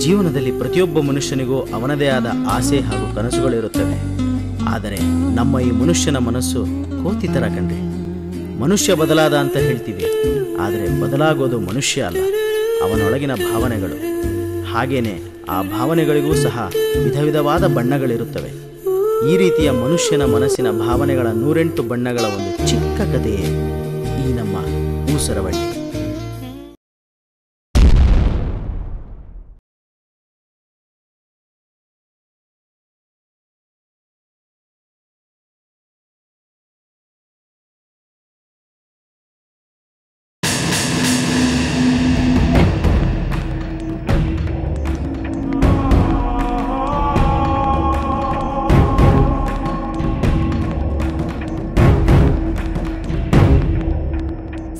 ಜೀವನದಲ್ಲಿ ಪ್ರತಿಯೊಬ್ಬ ಮನುಷ್ಯನಿಗೂ ಅವನದೇ ಆದ ಆಸೆ ಹಾಗೂ ಕನಸುಗಳಿರುತ್ತವೆ. ಆದರೆ ನಮ್ಮ ಈ ಮನುಷ್ಯನ ಮನಸ್ಸು ಕೋತಿ ಥರ ಕಣ್ರಿ. ಮನುಷ್ಯ ಬದಲಾದ ಅಂತ ಹೇಳ್ತೀವಿ, ಆದರೆ ಬದಲಾಗೋದು ಮನುಷ್ಯ ಅಲ್ಲ, ಅವನೊಳಗಿನ ಭಾವನೆಗಳು. ಹಾಗೇನೆ ಆ ಭಾವನೆಗಳಿಗೂ ಸಹ ವಿಧ ವಿಧವಾದ ಬಣ್ಣಗಳಿರುತ್ತವೆ. ಈ ರೀತಿಯ ಮನುಷ್ಯನ ಮನಸ್ಸಿನ ಭಾವನೆಗಳ 108 ಬಣ್ಣಗಳ ಒಂದು ಚಿಕ್ಕ ಕಥೆಯೇ ಈ ನಮ್ಮ ಊಸರವಳ್ಳಿ.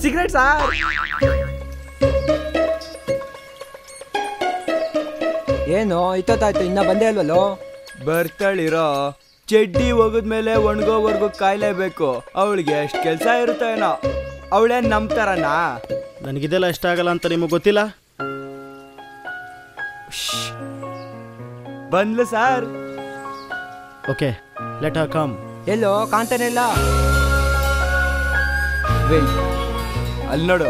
Cigarette sir. ಏನು ಇತ್ತೊತ್ತಾಯ್ತು, ಇನ್ನ ಬಂದೇ ಅಲ್ವಲ್ಲೋ? ಬರ್ತಾಳಿರೋ, ಚಡ್ಡಿ ಹೋಗದ್ಮೇಲೆ ಒಣಗೋವರೆಗೂ ಕಾಯ್ಲೇಬೇಕು. ಅವಳಿಗೆ ಎಷ್ಟು ಕೆಲಸ ಇರುತ್ತೆ ಏನೋ. ಅವಳೇನ್ ನಂಬ್ತಾರನಾ? ನನಗಿದೆಲ್ಲ ಇಷ್ಟ ಆಗಲ್ಲ ಅಂತ ನಿಮಗೆ ಗೊತ್ತಿಲ್ಲ? ಬಂದ್ಲು sir. Okay, let her come. ಎಲ್ಲೋ ಕಾಣ್ತಾನೆ ಇಲ್ಲ. ಅಲ್ಲಿ ನೋಡು.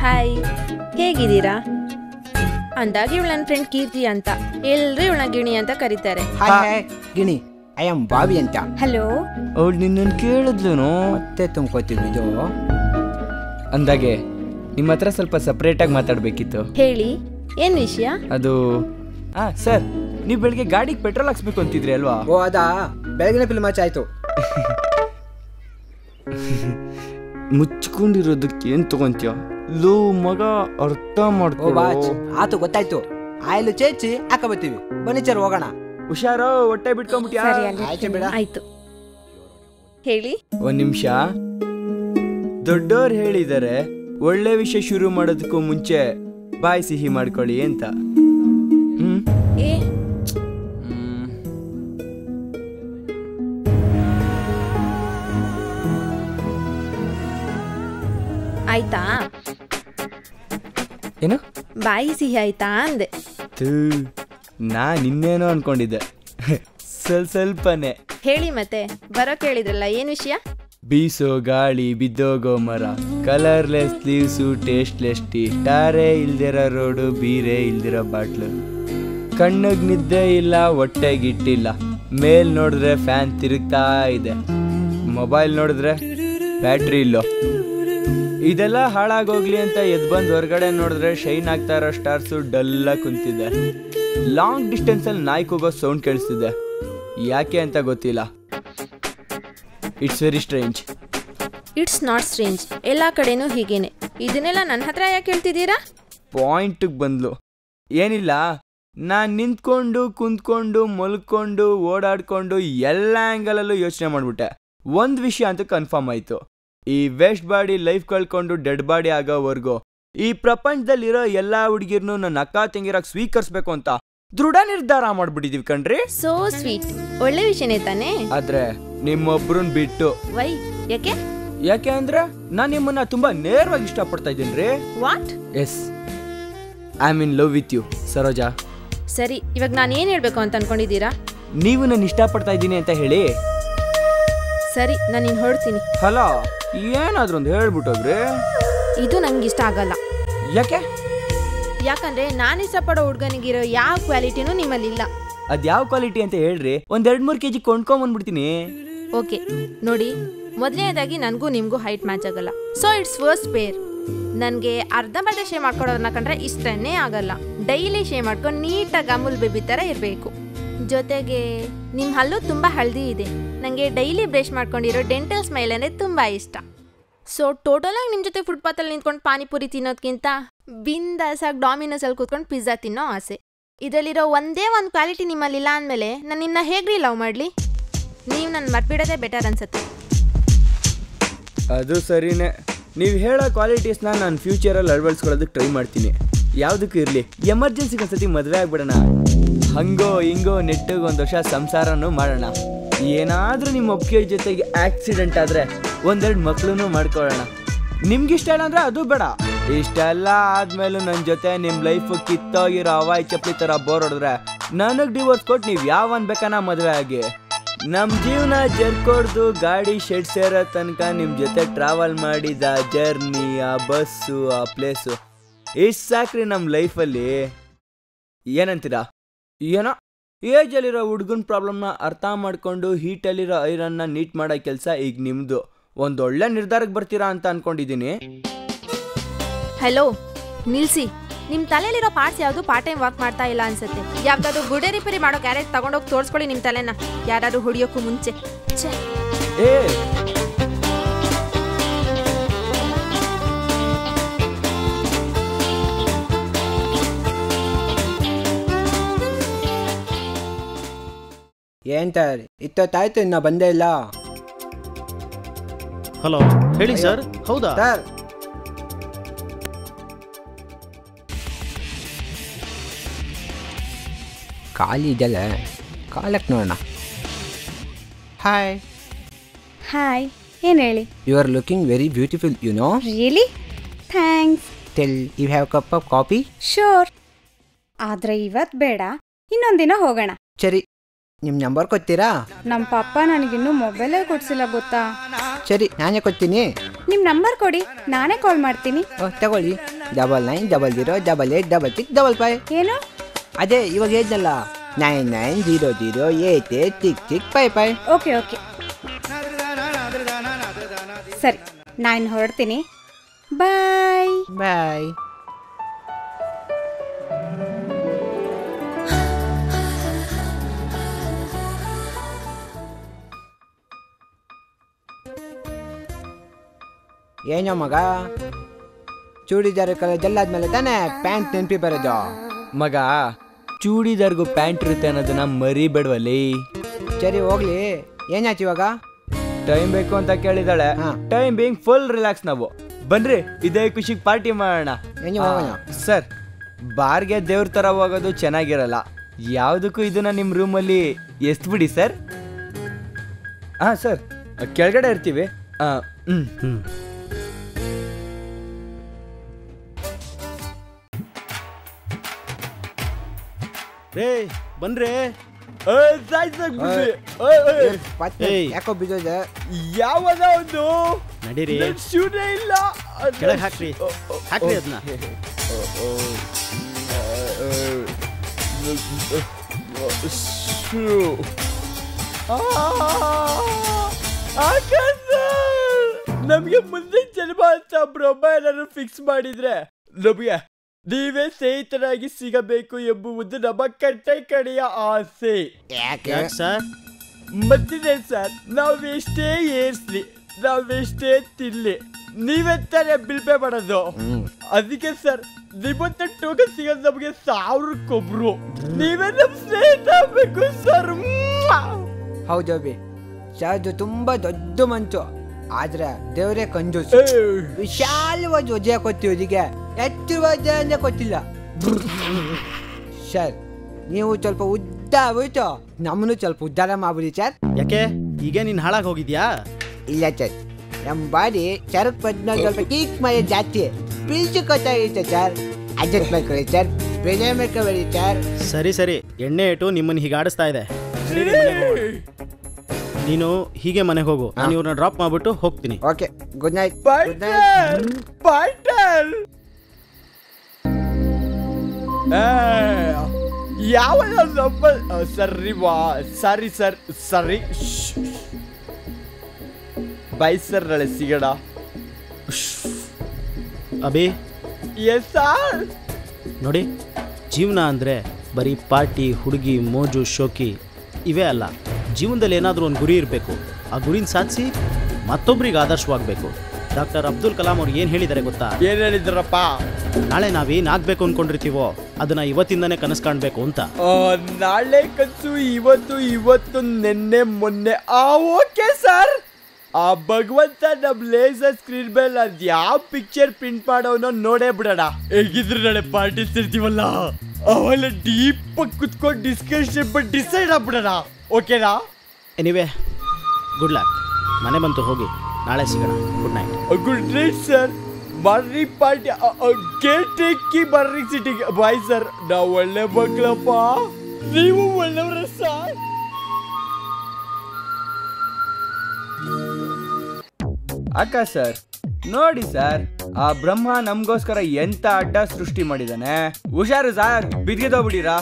ಹಾಯ್, ಹೇಗಿದ್ದೀರಾ? ಅಂದಾಗಿ ಇವಳು ನನ್ನ ಫ್ರೆಂಡ್ ಕೀರ್ತಿ ಅಂತ. ಎಲ್ರು ಇವಳನ್ನ ಗಿಣಿ ಅಂತ ಕರೀತಾರೆ. ಹಾಯ್ ಗಿಣಿ, ಐ ಆಮ್ ಬಾವಿ ಅಂತ. ಹಲೋ. ಅವಳು ನಿನ್ನನ್ನು ಕೇಳಿದ್ಲು. ಮತ್ತೆ ತುಂಬ್ಕೋತೀವಿ ಇದು. ಅಂದಾಗೆ ನಿಮ್ಮ ಹತ್ರ ಸ್ವಲ್ಪ ಸಪ್ರೇಟಾಗಿ ಮಾತಾಡಬೇಕಿತ್ತು. ಹೇಳಿ, ಏನ್ ವಿಷಯ? ಅದು ಸರ್, ನೀವು ಬೆಳಿಗ್ಗೆ ಗಾಡಿಗೆ ಪೆಟ್ರೋಲ್ ಹಾಕ್ಸ್ಬೇಕು ಅಂತಿದ್ರಿ ಅಲ್ವಾ? ಓ ಅದಾ, ಬೆಳಗಿನ ಫಿಲ್ಮ್ ಮ್ಯಾಚ್ ಆಯ್ತು. ಮುಚ್ಕೊಂಡಿರೋದಕ್ಕೆ ಏನ್ ತಗೊಂತೀಯ? ಲೋ ಮಗ, ಅರ್ಥ ಮಾಡ್ಕೋ. ಆತು ಗೊತ್ತಾಯ್ತು. ಆಯ್ಲು ಚೇಚಿ ಹಾಕ ಬರ್ತೀವಿ. ಬನ್ನಿ ಚರ್ ಹೋಗೋಣ. ಹುಷಾರೋ, ಹೊಟ್ಟೆ ಬಿಟ್ಕೊಂಡ್ಬಿಟ್ಯಾ? ಆಯ್ತು ಬಿಡ. ಆಯ್ತು, ಹೇಳಿ. ಒಂದ್ ನಿಮಿಷ. ದೊಡ್ಡೋರು ಹೇಳಿದ್ದಾರೆ, ಒಳ್ಳೆ ವಿಷಯ ಶುರು ಮಾಡೋದಕ್ಕೂ ಮುಂಚೆ ಬಾಯಿ ಸಿಹಿ ಮಾಡ್ಕೊಳ್ಳಿ ಅಂತ. ಏ ಆಯ್ತಾ? ಏನು ಬಾಯಿ ಸಿಹಿ ಆಯ್ತಾ ಅಂದೆ. ನಾನ್ ಇನ್ನೇನೋ ಅನ್ಕೊಂಡಿದ್ದೆ. ಸ್ವಲ್ಪನೇ ಹೇಳಿ ಮತ್ತೆ. ಬರೋ ಕೇಳಿದ್ರಲ್ಲ, ಏನ್ ವಿಷಯ? ಬೀಸೋ ಗಾಳಿ, ಬಿದ್ದೋಗೋ ಮರ, ಕಲರ್ಲೆಸ್ ಸ್ಲೀವ್ಸು, ಟೇಸ್ಟ್ಲೆಸ್ ಟೀ, ಟಾರೆ ಇಲ್ದಿರೋ ರೋಡು, ಬೀರೆ ಇಲ್ದಿರೋ ಬಾಟ್ಲು, ಕಣ್ಣಿಗೆ ನಿದ್ದೆ ಇಲ್ಲ, ಹೊಟ್ಟೆಗಿಟ್ಟಿಲ್ಲ, ಮೇಲ್ ನೋಡಿದ್ರೆ ಫ್ಯಾನ್ ತಿರುಗ್ತಾ ಇದೆ, ಮೊಬೈಲ್ ನೋಡಿದ್ರೆ ಬ್ಯಾಟ್ರಿ ಇಲ್ಲೋ. ಇದೆಲ್ಲ ಹಾಳಾಗೋಗ್ಲಿ ಅಂತ ಎದ್ದು ಬಂದು ಹೊರಗಡೆ ನೋಡಿದ್ರೆ ಶೈನ್ ಆಗ್ತಾ ಇರೋ ಸ್ಟಾರ್ಸು ಡಲ್ಲಾಗಿ ಕುಂತಿದೆ. ಲಾಂಗ್ ಡಿಸ್ಟೆನ್ಸಲ್ಲಿ ನಾಯಿ ಕೂಗೋ ಸೌಂಡ್ ಕೇಳಿಸ್ತಿದೆ. ಯಾಕೆ ಅಂತ ಗೊತ್ತಿಲ್ಲ. It's very strange. It's not strange, ಎಲ್ಲ ಕಡೆನೂ ಹೀಗೇನೆ. ಇದನ್ನೆಲ್ಲ ನನ್ನ ಹತ್ರ ಯಾಕೆ ಹೇಳ್ತಿದ್ದೀರಾ? ಪಾಯಿಂಟಿಗೆ ಬಂದ್ಲು. ಏನಿಲ್ಲ, ನಾನು ನಿಂತ್ಕೊಂಡು ಕುಂತ್ಕೊಂಡು ಮಲ್ಕೊಂಡು ಓಡಾಡ್ಕೊಂಡು ಎಲ್ಲ ಆ್ಯಂಗಲಲ್ಲೂ ಯೋಚನೆ ಮಾಡಿಬಿಟ್ಟೆ. ಒಂದು ವಿಷಯ ಅಂತೂ ಕನ್ಫರ್ಮ್ ಆಯಿತು. ಈ ವೇಸ್ಟ್ ಬಾಡಿ ಲೈಫ್ ಕಳ್ಕೊಂಡು ಡೆಡ್ ಬಾಡಿ ಆಗೋವರೆಗೂ ಈ ಪ್ರಪಂಚದಲ್ಲಿರೋ ಎಲ್ಲ ಹುಡುಗಿರ್ನು ನನ್ನ ಅಕ್ಕ ತಂಗಿರಾಗಿ ಸ್ವೀಕರಿಸ್ಬೇಕು ಅಂತ ದೃಢ ನಿರ್ಧಾರ ಮಾಡ್ಬಿಟ್ಟಿದೀವಿ ಕಣ್ರಿ. ಸೋ ಸ್ವೀಟ್, ಒಳ್ಳೆ ವಿಷಯನೇ ತಾನೇ. ಆದ್ರೆ ನಿಮ್ಮೊಬ್ರನ್ ಬಿಟ್ಟು. ವೈ? ಯಾಕೆ? ಯಾಕೆ ಅಂದ್ರೆ ನಾನು ನಿಮ್ಮನ್ನ ತುಂಬಾ ನೇರವಾಗಿ ಇಷ್ಟಪಡ್ತಾ ಇದ್ದೀನಿ ರೀ. What? Yes, I am in love with you Saroja. ಸರಿ, ಇವಾಗ ನಾನು ಏನ್ ಹೇಳ್ಬೇಕು ಅಂತ ಅನ್ಕೊಂಡಿದ್ದೀರಾ? ನೀವು ನನ್ನ ಇಷ್ಟಪಡ್ತಾ ಇದ್ದೀನಿ ಅಂತ ಹೇಳಿ. ಸರಿ, ನಾನು ಇನ್ನು ಹೊರಡ್ತೀನಿ. ಹಲೋ, ಏನಾದ್ರೂ ಒಂದು ಹೇಳ್ಬಿಟ್ಟೋಗ್ರಿ. ಇದು ನಂಗೆ ಇಷ್ಟ ಆಗಲ್ಲ. ಯಾಕೆ? ಯಾಕಂದ್ರೆ ನಾನು ಇಷ್ಟಪಡೋ ಹುಡ್ಗನಿಗಿರೋ ಯಾವ ಕ್ವಾಲಿಟಿನೂ ನಿಮ್ಮಲ್ಲಿಲ್ಲ. ಅದ್ ಯಾವ ಕ್ವಾಲಿಟಿ ಅಂತ ಹೇಳ್ರಿ, ಒಂದ್ 2-3 kg ಕೊಂಡ್ಕೊಂಬಂದ್ಬಿಡ್ತೀನಿ. ಓಕೆ ನೋಡಿ, ಮೊದಲನೇದಾಗಿ ನನಗೂ ನಿಮಗೂ ಹೈಟ್ ಮ್ಯಾಚ್ ಆಗಲ್ಲ, ಸೊ ಇಟ್ಸ್ ಫಸ್ಟ್ ಪೇರ್. ನನಗೆ ಅರ್ಧಂಬರ್ಧ ಶೇವ್ ಮಾಡ್ಕೊಡೋದನ್ನ ಕಂಡ್ರೆ ಇಷ್ಟನೇ ಆಗಲ್ಲ. ಡೈಲಿ ಶೇವ್ ಮಾಡ್ಕೊಂಡು ನೀಟಾಗಿ ಅಮೂಲ್ ಬೇಬಿ ಥರ ಇರಬೇಕು. ಜೊತೆಗೆ ನಿಮ್ಮ ಹಲ್ಲು ತುಂಬ ಹಳದಿ ಇದೆ. ನನಗೆ ಡೈಲಿ ಬ್ರಷ್ ಮಾಡ್ಕೊಂಡಿರೋ ಡೆಂಟಲ್ ಸ್ಮೈಲ್ ಅಂದರೆ ತುಂಬ ಇಷ್ಟ. ಸೊ ಟೋಟಲಾಗಿ ನಿಮ್ಮ ಜೊತೆ ಫುಟ್ಪಾತಲ್ಲಿ ನಿಂತ್ಕೊಂಡು ಪಾನಿಪುರಿ ತಿನ್ನೋದಕ್ಕಿಂತ ಬಿಂದಾಸಾಗಿ ಡಾಮಿನೋಸಲ್ಲಿ ಕೂತ್ಕೊಂಡು ಪಿಜ್ಜಾ ತಿನ್ನೋ ಆಸೆ. ಇದರಲ್ಲಿರೋ ಒಂದೇ ಒಂದು ಕ್ವಾಲಿಟಿ ನಿಮ್ಮಲ್ಲಿಲ್ಲ ಅಂದಮೇಲೆ ನಾನು ನಿಮ್ಮನ್ನ ಹೇಗ್ರಿ ಲವ್ ಮಾಡಲಿ? ನೀವು ನನ್ನ ಮರ್ಬಿಡೋದೇ ಬೆಟರ್ ಅನ್ಸುತ್ತೆ. ಅದು ಸರಿನೇ. ನೀವು ಹೇಳೋ ಕ್ವಾಲಿಟೀಸ್ನ ನಾನು ಫ್ಯೂಚರಲ್ಲಿ ಅಳವಡಿಸ್ಕೊಳ್ಳೋದಕ್ಕೆ ಟ್ರೈ ಮಾಡ್ತೀನಿ. ಯಾವುದಕ್ಕೂ ಇರಲಿ, ಎಮರ್ಜೆನ್ಸಿಗೆ ಒಂದ್ಸತಿ ಮದುವೆ ಆಗ್ಬಿಡೋಣ. ಹಂಗೋ ಹಿಂಗೋ ನೆಟ್ಟಿಗೆ ಒಂದು ವರ್ಷ ಸಂಸಾರನೂ ಮಾಡೋಣ. ಏನಾದರೂ ನಿಮ್ಮ ಒಪ್ಪಿಗೆ ಜೊತೆಗೆ ಆಕ್ಸಿಡೆಂಟ್ ಆದರೆ ಒಂದೆರಡು ಮಕ್ಕಳೂ ಮಾಡ್ಕೊಳ್ಳೋಣ. ನಿಮ್ಗಿಷ್ಟ ಇಲ್ಲ ಅಂದರೆ ಅದು ಬೇಡ. ಇಷ್ಟೆಲ್ಲ ಆದಮೇಲೂ ನನ್ನ ಜೊತೆ ನಿಮ್ಮ ಲೈಫು ಕಿತ್ತೋಗಿರೋ ಹವಾಯಿ ಚಪ್ಪಲಿ ಥರ ಬೋರ್ ಹೊಡೆದ್ರೆ ನನಗೆ ಡಿವೋರ್ಸ್ ಕೊಟ್ಟು ನೀವು ಯಾವನ್ ಬೇಕಾನ ಮದುವೆ ಆಗಿ ನಮ್ಮ ಜೀವನ ಜರ್ಕೊಡ್ದು ಗಾಡಿ ಶೆಡ್ ಸೇರೋ ತನಕ ನಿಮ್ಮ ಜೊತೆ ಟ್ರಾವೆಲ್ ಮಾಡಿದ ಜರ್ನಿ, ಆ ಬಸ್ಸು, ಆ ಪ್ಲೇಸು ಇಷ್ಟು ಸಾಕ್ರಿ ನಮ್ಮ ಲೈಫಲ್ಲಿ. ಏನಂತೀರಾ? ಏನೋ ಏಜಲ್ಲಿರೋ ಹುಡುಗನ ಪ್ರಾಬ್ಲಮ್ನ ಅರ್ಥ ಮಾಡಿಕೊಂಡು ಹೀಟಲ್ಲಿರೋ ಐರನ್ನ ನೀಟ್ ಮಾಡೋ ಕೆಲಸ ಈಗ ನಿಮ್ಮದು. ಒಂದೊಳ್ಳೆ ನಿರ್ಧಾರಕ್ಕೆ ಬರ್ತೀರಾ ಅಂತ ಅಂದ್ಕೊಂಡಿದ್ದೀನಿ. ಹಲೋ, ನಿಲ್ಸಿ. ನಿಮ್ಮ ತಲೆಯಲ್ಲಿರೋ ಪಾರ್ಟ್ಸ್ ಯಾವುದು ಪಾರ್ಟ್ ಟೈಮ್ ವರ್ಕ್ ಮಾಡ್ತಾ ಇಲ್ಲ ಅನ್ಸುತ್ತೆ. ಯಾವ್ದಾದ್ರು ಗುಡೆ ರಿಪೇರಿ ಮಾಡೋ ಕ್ಯಾರೆಟ್ ತಗೊಂಡೋಗಿ ತೋರಿಸ್ಕೊಳ್ಳಿ ನಿಮ್ಮ ತಲೆನ, ಯಾರು ಹೊಡಿಯೋಕ್ಕೂ ಮುಂಚೆ. ಏ ಏನ್ ಸರ್, ಇತ್ತೊತ್ತಾಯ್ತು ಇನ್ನ ಬಂದೇ ಇಲ್ಲ. ಹಲೋ, ಹೇಳಿ ಸರ್. ಹೌದಾ ಸರ್, ಖಾಲಿ ಇದೆಲ್ಲ, ಕಾಲಕ್ಕೆ ನೋಡೋಣ. ಹಾಯ್ ಹಾಯ್, ಏನು ಹೇಳಿ? You are looking very beautiful, you know. Really? Thanks. Tell you have cup of coffee? Sure. ಆದರೆ ಇವತ್ತು ಬೇಡ, ಇನ್ನೊಂದಿನ ಹೋಗೋಣ. ಸರಿ, ನಿಮ್ಮ ನಂಬರ್ ಕೊಡ್ತೀರಾ? ನಮ್ಮ ಪಪ್ಪ ನನಗಿನ್ನೂ ಮೊಬೈಲೇ ಕೊಡ್ಸಿಲ್ಲ ಗೊತ್ತಾ? ಸರಿ, ನಾನೇ ಕೊಡ್ತೀನಿ. ನಿಮ್ಮ ನಂಬರ್ ಕೊಡಿ, ನಾನೇ ಕಾಲ್ ಮಾಡ್ತೀನಿ. ತಗೊಳ್ಳಿ. 9900886655. ಏನು? ಅದೇ ಇವಾಗ ಹೇಳಿದ್ನಲ್ಲ, 9900886655. ಓಕೆ ಓಕೆ, ಸರಿ, ನಾನು ಹೊರಡ್ತೀನಿ. ಬಾಯ್ ಬಾಯ್. ಏನೋ ಮಗ, ಚೂಡಿದಾರ ಕಲರ್ ಜಲ್ಲಾದ್ಮೇಲೆ ತಾನೇ ಪ್ಯಾಂಟ್ ನೆನಪಿ ಬರೋದು. ಮಗ, ಚೂಡಿದಾರ್ಗೂ ಪ್ಯಾಂಟ್ ಇರುತ್ತೆ ಅನ್ನೋದನ್ನ ಮರಿಬೇಡವಲ್ಲಿ. ಸರಿ ಹೋಗ್ಲಿ, ಏನಾಯ್ತು ಇವಾಗ? ಟೈಮ್ ಬೇಕು ಅಂತ ಕೇಳಿದಾಳೆ. Time being full relax. ನಾವು ಬನ್ರಿ, ಇದೇ ಖುಷಿಗೆ ಪಾರ್ಟಿ ಮಾಡೋಣ. ಸರ್, ಬಾರ್ಗೆ ದೇವ್ರ ಥರ ಹೋಗೋದು ಚೆನ್ನಾಗಿರಲ್ಲ. ಯಾವುದಕ್ಕೂ ಇದನ್ನ ನಿಮ್ಮ ರೂಮಲ್ಲಿ ಎಷ್ಟು ಬಿಡಿ ಸರ್. ಹಾಂ ಸರ್, ಕೆಳಗಡೆ ಇರ್ತೀವಿ. ರೇ ಬನ್ರಿ. ಯಾಕೋ ಬಿದ್ದೋದೆ? ಯಾವಾಗ ಒಂದು ನಡೀರಿ, ಶೂನೇ ಇಲ್ಲ. ಕೆಳಗೆ ಹಾಕ್ರಿ, ಹಾಕ್ರಿ ಅದನ್ನ. ನಮ್ಗೆ ಮುಂದೆ ಜನ್ಮ ಅಂತ ಒಬ್ಬ ಏನಾದ್ರು ಫಿಕ್ಸ್ ಮಾಡಿದ್ರೆ ನಮ್ಗೆ ನೀವೇ ಸ್ನೇಹಿತರಾಗಿ ಸಿಗಬೇಕು ಎಂಬುವುದು ನಮ್ಮ ಕಟ್ಟಕಡೆಯ ಆಸೆ. ಯಾಕೆ ಸರ್? ಮತ್ತಿದೆ ಸರ್, ನಾವೆಷ್ಟೇ ಏರ್ಸ್ಲಿ, ನಾವೆಷ್ಟೇ ತಿನ್ಲಿ, ನೀವೇ ತಾನೇ ಬಿಲ್ ಪೇ ಮಾಡೋದು. ಅದಕ್ಕೆ ಸರ್, ನಿಮ್ಮಂತ ಟೋಕನ್ ಸಿಗೋದು ನಮಗೆ 1000ಕ್ಕೊಬ್ರು. ನೀವೇ ನಮ್ಮ ಸ್ನೇಹಿತ ಆಗ್ಬೇಕು ಸರ್. ಹೌದು ಬಿ, ಚಾರ್ಜ್ ತುಂಬಾ ದೊಡ್ಡ ಮಂಚು, ಆದ್ರೆ ದೇವರೇ ಕಂಜೂಸು. ವಿಶಾಲವಾದ ವಜೆ ಕೊಟ್ಟಿರೋದಿಗೆ ಹೆಚ್ಚು ವಜೆ ಅಂದ್ರೆ ಕೊಟ್ಟಿಲ್ಲ. ಸರ್, ನೀವು ಸ್ವಲ್ಪ ಉದ್ದ ಆಗೋಯ್ತು, ನಮ್ಮನ್ನು ಸ್ವಲ್ಪ ಉದ್ದಾರ ಮಾಡ್ಬಿಡಿ ಸರ್. ಯಾಕೆ ಈಗ ನೀನು ಹಾಳಾಗಿ ಹೋಗಿದ್ಯಾ? ಇಲ್ಲ ಸರ್, ನಮ್ಮ ಬಾಡಿ ಚರಕ್ ಬದ್ನ ಸ್ವಲ್ಪ ಕೀಕ್ ಮಾಡಿ ಜಾಸ್ತಿ ಬೀಳ್ಸಿಕೊತಾಗಿರುತ್ತೆ ಸರ್. ಅಡ್ಜಸ್ಟ್ ಮಾಡ್ಕೊಳ್ಳಿ ಸರ್, ಬೇಜಾರು ಮಾಡ್ಕೊಬೇಡಿ ಸರ್. ಸರಿ ಸರಿ, ಎಣ್ಣೆ ಇಟ್ಟು ನಿಮ್ಮನ್ನು ಹೀಗೆ ಆಡಿಸ್ತಾ ಇದೆ. ನೀನು ಹೀಗೆ ಮನೆಗೆ ಹೋಗು, ನಾನು ಇವ್ರನ್ನ ಡ್ರಾಪ್ ಮಾಡ್ಬಿಟ್ಟು ಹೋಗ್ತೀನಿ. Okay, good night. Good night. ಯಾವ ಸರಿ ವಾ, ಸರಿ ಸರ್, ಸರಿ. ಬಾಯ್ ಸರ್ ನಾಳೆ ಸಿಗೋಣ. Abhi yes sir. ನೋಡಿ, ಜೀವನ ಅಂದರೆ ಬರೀ ಪಾರ್ಟಿ, ಹುಡುಗಿ, ಮೋಜು, ಶೋಕಿ ಇವೇ ಅಲ್ಲ. ಜೀವನದಲ್ಲಿ ಏನಾದರೂ ಒಂದು ಗುರಿ ಇರಬೇಕು. ಆ ಗುರಿನ ಸಾಧಿಸಿ ಮತ್ತೊಬ್ಬರಿಗೆ ಆದರ್ಶವಾಗಬೇಕು. ಡಾಕ್ಟರ್ ಅಬ್ದುಲ್ ಕಲಾಂ ಅವ್ರು ಏನು ಹೇಳಿದ್ದಾರೆ ಗೊತ್ತಾ? ಏನು ಹೇಳಿದ್ರಪ್ಪ? ನಾಳೆ ನಾವೇನು ಆಗಬೇಕು ಅಂದ್ಕೊಂಡಿರ್ತೀವೋ ಅದನ್ನು ಇವತ್ತಿಂದನೇ ಕನಸು ಕಾಣಬೇಕು ಅಂತ. ನಾಳೆ ಕನಸು ಇವತ್ತು ನಿನ್ನೆ ಮೊನ್ನೆ. Okay sir. ಆ ಭಗವಂತ ನಮ್ ಲೇಸರ್ ಸ್ಕ್ರೀನ್ ಮೇಲೆ ಅದ್ ಯಾವ ಪಿಕ್ಚರ್ ಪ್ರಿಂಟ್ ಮಾಡೋನೋ ನೋಡೇ ಬಿಡೋಣ. ಹೇಗಿದ್ರು ನಾಳೆ ಪಾರ್ಟಿ ಇರ್ತೀವಲ್ಲ, ಅವೆಲ್ಲ ಡೀಪ್ ಆಗಿ ಕುತ್ಕೊಂಡು ಡಿಸ್ಕಷನ್ ಡಿಸೈಡ್ ಆಗ್ಬಿಡೋಣ. ಓಕೆನಾ? Anyway, good luck. ಮನೆ ಬಂತು, ಹೋಗಿ. ನಾಳೆ ಸಿಗೋಣ. Good night. Good night sir. ಬರ್ರಿ ಪಾರ್ಟಿ ಕೇಟೇಕಿ ಬರ್ರಿ ಸಿಟಿಗೆ. Bye sir. ನಾವು ಒಳ್ಳೆ ಮಕ್ಕಳಪ್ಪ, ನೀವು ಒಳ್ಳೆಯವರ ಸರ್. ಅಕ್ಕ ಸರ್ ನೋಡಿ ಸರ್, ಆ ಬ್ರಹ್ಮ ನಮಗೋಸ್ಕರ ಎಂತ ಅಡ್ಡ ಸೃಷ್ಟಿ ಮಾಡಿದಾನೆ. ಹುಷಾರು ಸರ್, ಬಿದ್ದಿದೋಗ್ಬಿಡಿರಾ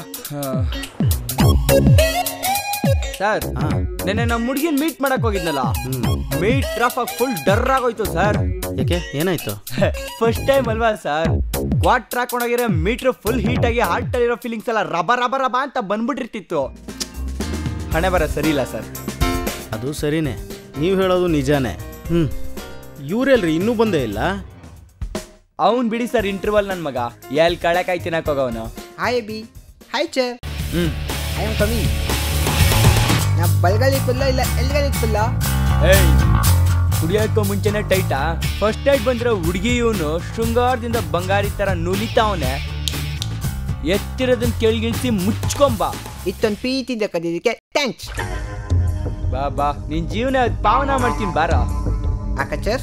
ಸರ್. ನೆನ್ನೆ ನಮ್ಮ ಹುಡುಗಿನ ಮೀಟ್ ಮಾಡಕ್ ಹೋಗಿದ್ನಲ್ಲ, ಮೀಟ್ ಟ್ರಾಫಿಕ್ ಫುಲ್ ಡರ್ ಆಗೋಯ್ತು ಸರ್. ಯಾಕೆ, ಏನಾಯ್ತು? ಫಸ್ಟ್ ಟೈಮ್ ಅಲ್ವಾ ಸರ್, ಕ್ವಾಟ್ ಹಾಕೊಂಡೋಗಿರೋ ಮೀಟ್ರ್ ಫುಲ್ ಹೀಟ್ ಆಗಿ ಹಾರ್ಟ್ ಅಲ್ಲಿರೋ ಫೀಲಿಂಗ್ಸ್ ಎಲ್ಲ ರಬ ಅಂತ ಬಂದ್ಬಿಟ್ಟಿರ್ತಿತ್ತು. ಹಣೆ ಬರ ಸರಿ ಇಲ್ಲ ಸರ್. ಅದು ಸರಿನೇ, ನೀವು ಹೇಳೋದು ನಿಜಾನೇ. ಇವರೆಲ್ರಿ ಇನ್ನೂ ಬಂದೇ ಇಲ್ಲ? ಅವನ್ ಬಿಡಿ ಸರ್, ಇಂಟರ್ವಲ್ ನನ್ನ ಮಗ ಎಲ್ಲಿ ಕಳಕಾಯಿ ತಿನ್ನಕ್ ಹೋಗವನು. Hi Abhi. Hi sir. I am coming. ನಾ ಬಲ್ಗಲಿ ಫುಲ್ಲ ಇಲ್ಲ ಎಲ್ಗಲಿ ಫುಲ್ಲ? ಏಯ್, ಕುಡಿಯೋಕ್ಕೂ ಮುಂಚೆನೆ ಟೈಟಾ? ಫಸ್ಟ್ ಟೈಟ್ ಬಂದಿರೋ ಹುಡುಗಿ ಇವನು ಶೃಂಗಾರದಿಂದ ಬಂಗಾರಿ ತರ ನುಲಿತಾವನೆ. ಎತ್ತಿರೋದನ್ನ ಕೆಳಗಿಳಿಸಿ ಮುಚ್ಕೊಂಬ. ಇಷ್ಟೊಂದು ಪ್ರೀತಿಯಿಂದ ಕರೀಲಿಕ್ಕೆ ಥ್ಯಾಂಕ್ಸ್. ಬಾ ನಿನ್ ಜೀವನ ಪಾವನ ಮಾಡ್ತೀನಿ ಬಾರ. ಅಕ್ಕಚರ್.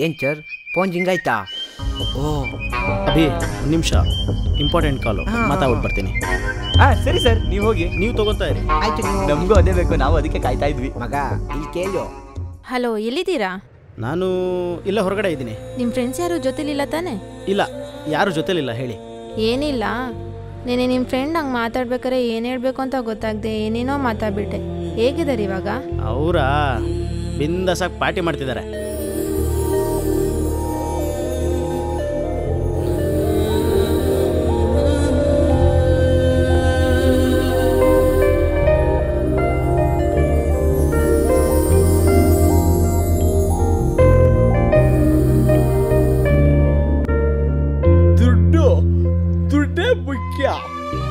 ಏನ್ ಸರ್, ಫೋನ್ ಜಿಂಗಾಯ್ತಾ? ಓ ಅಭಿ, ಒಂದು ನಿಮಿಷ, ಇಂಪಾರ್ಟೆಂಟ್ ಕಾಲು, ಮಾತಾಡ್ಬಿಟ್ಟು ಬರ್ತೀನಿ. ಸರಿ ಸರ್, ನೀವು ಹೋಗಿ. ನೀವು ತಗೋತಾ ಇರಿ. ಆಯ್ತು. ನಮಗೂ ಅದೇ ಬೇಕು, ನಾವು ಅದಕ್ಕೆ ಕಾಯ್ತಾ ಇದ್ವಿ. ಮಗ ಇಲ್ಲಿ ಕೇಳು. ಹಲೋ, ಎಲ್ಲಿದ್ದೀರಾ? ನಾನು ಇಲ್ಲ, ಹೊರಗಡೆ ಇದ್ದೀನಿ. ನಿಮ್ಮ ಫ್ರೆಂಡ್ಸ್ ಯಾರು ಜೊತೆಲಿಲ್ಲ ತಾನೆ? ಇಲ್ಲ, ಯಾರು ಜೊತೆಲಿಲ್ಲ. ಹೇಳಿ. ಏನಿಲ್ಲ, ನೆನೆ ನಿಮ್ಮ ಫ್ರೆಂಡ್ ಹಂಗೆ ಮಾತಾಡ್ಬೇಕಾರೆ ಏನು ಹೇಳಬೇಕು ಅಂತ ಗೊತ್ತಾಗದೆ ಏನೇನೋ ಮಾತಾಡ್ಬಿಟ್ಟೆ. ಹೇಗಿದ್ದಾರೆ ಇವಾಗ? ಅವರಾ ಬಿಂದಾಸಾಗಿ ಪಾರ್ಟಿ ಮಾಡ್ತಿದ್ದಾರೆ.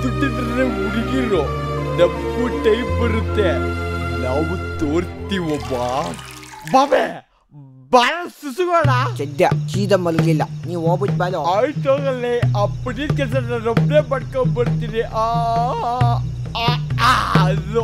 ದುಡ್ಡಿದ್ರೆ ಹುಡುಗಿರು ನಮಗೂ ಟೈಪ್ ಬರುತ್ತೆ, ನಾವು ತೋರ್ತೀವಬ್ಬ. ಬಾಬೆ ಬಾಳ ಸುಸುಗೋಣ. ಸದ್ಯ ಸೀದಾ ಮಲಗಿಲ್ಲ, ನೀವು ಹೋಗ್ಬಿಟ್ಟು ಬಾಲು. ಆಯ್ತು ಹೋಗಲ್ಲೇ, ಆ ಪುನೀತ್ ಕೆಲಸ ನಾನು ಒಬ್ಬನೇ ಮಾಡ್ಕೊಂಡ್ ಬರ್ತೀನಿ. ಅದು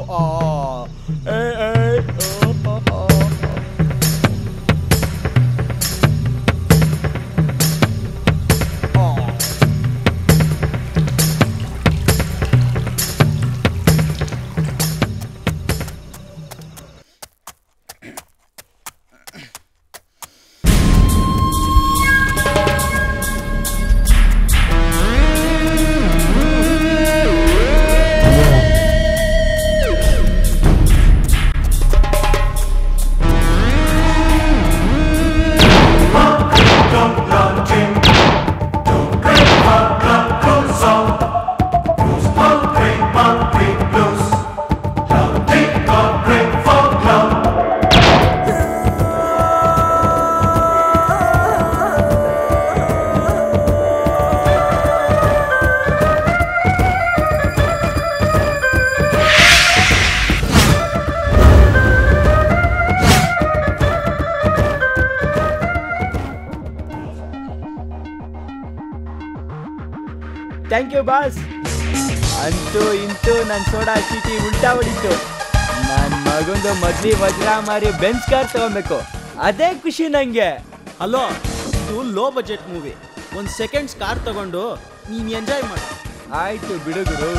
ಥ್ಯಾಂಕ್ ಯು ಬಾಸ್. ಅಂತೂ ಇಂತೂ ನನ್ನ ಸೋಡಾ ಚೀಟಿ ಉಲ್ಟಾ ಹೊಡಿತು. ನನ್ನ ಮಗಂದು ಮೊದ್ಲಿ ವಜ್ರ ಮಾರಿ ಬೆಂಚ್ ಕಾರ್ ತಗೊಬೇಕು, ಅದೇ ಖುಷಿ ನಂಗೆ. ಹಲೋ, ಇದು low budget movie. 1 seconds car ತಗೊಂಡು ನೀನು ಎಂಜಾಯ್ ಮಾಡು. ಆಯ್ತು ಬಿಡು ಗುರು.